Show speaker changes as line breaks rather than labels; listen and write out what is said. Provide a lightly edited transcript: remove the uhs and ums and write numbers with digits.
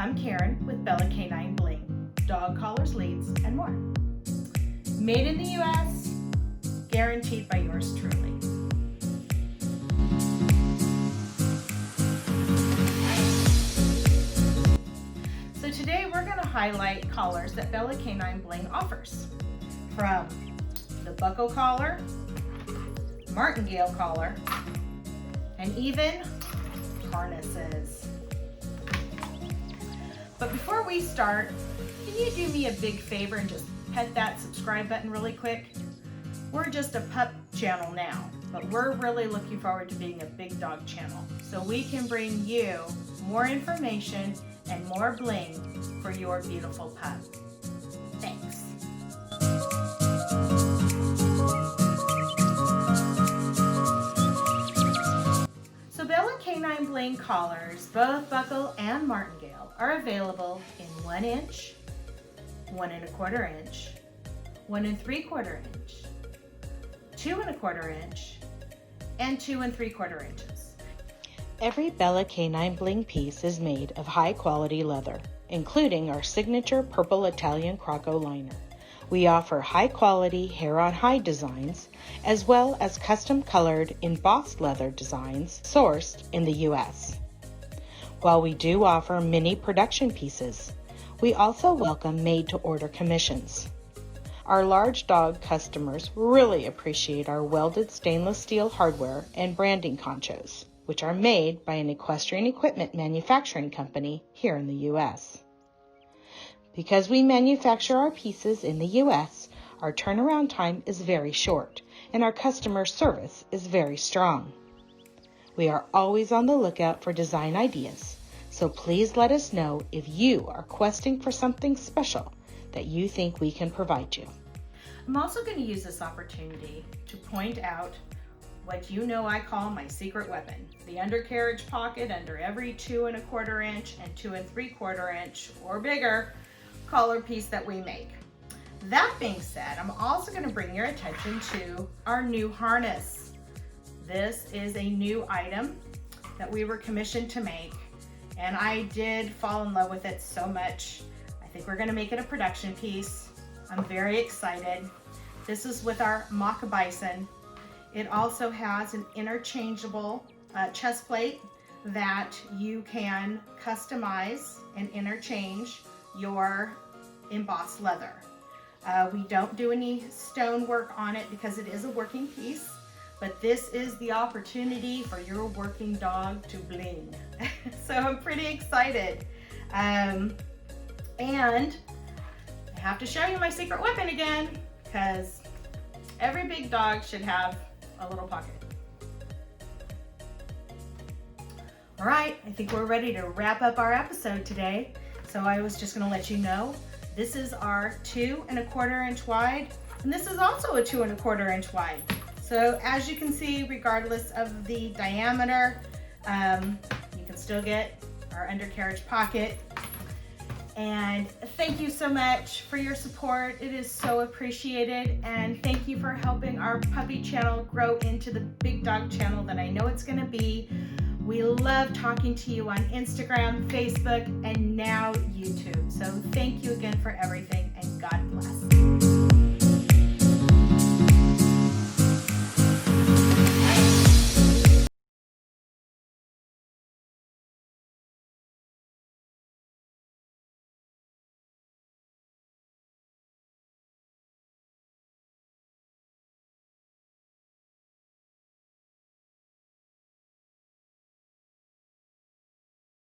I'm Caren with K9 Bling, dog collars, leads, and more. Made in the U.S., guaranteed by yours truly. So today we're going to highlight collars that K9 Bling offers. From the buckle collar, Martingale collar, and even harnesses. But before we start, can you do me a big favor and just hit that subscribe button really quick? We're just a pup channel now, but we're really looking forward to being a big dog channel so we can bring you more information and more bling for your beautiful pup. Thanks. So K9 Bling collars, both buckle and martingale, are available in 1 inch, 1 1/4 inch, 1 3/4 inch, 2 1/4 inch, and 2 3/4 inches.
Every K9 Bling piece is made of high quality leather, including our signature purple Italian Croco liner. We offer high quality hair on hide designs, as well as custom colored embossed leather designs sourced in the US. While we do offer mini production pieces, we also welcome made to order commissions. Our large dog customers really appreciate our welded stainless steel hardware and branding conchos, which are made by an equestrian equipment manufacturing company here in the US. Because we manufacture our pieces in the US, our turnaround time is very short and our customer service is very strong. We are always on the lookout for design ideas, so please let us know if you are questing for something special that you think we can provide you.
I'm also going to use this opportunity to point out what I call my secret weapon, the undercarriage pocket under every 2 1/4 inch and 2 3/4 inch or bigger collar piece that we make. That being said, I'm also going to bring your attention to our new harness. This is a new item that we were commissioned to make, and I did fall in love with it so much. I think we're going to make it a production piece. I'm very excited. This is with our mock bison. It also has an interchangeable chest plate that you can customize and interchange your embossed leather. We don't do any stone work on it because it is a working piece, but this is the opportunity for your working dog to bling. So I'm pretty excited. And I have to show you my secret weapon again, because every big dog should have a little pocket. All right, I think we're ready to wrap up our episode today. So I was just going to let you know, this is our 2 1/4 inch wide, and this is also a 2 1/4 inch wide. So as you can see, regardless of the diameter, you can still get our undercarriage pocket. And thank you so much for your support. It is so appreciated, and thank you for helping our puppy channel grow into the big dog channel that I know it's going to be. We love talking to you on Instagram, Facebook, and now YouTube. So thank you again for everything, and God bless.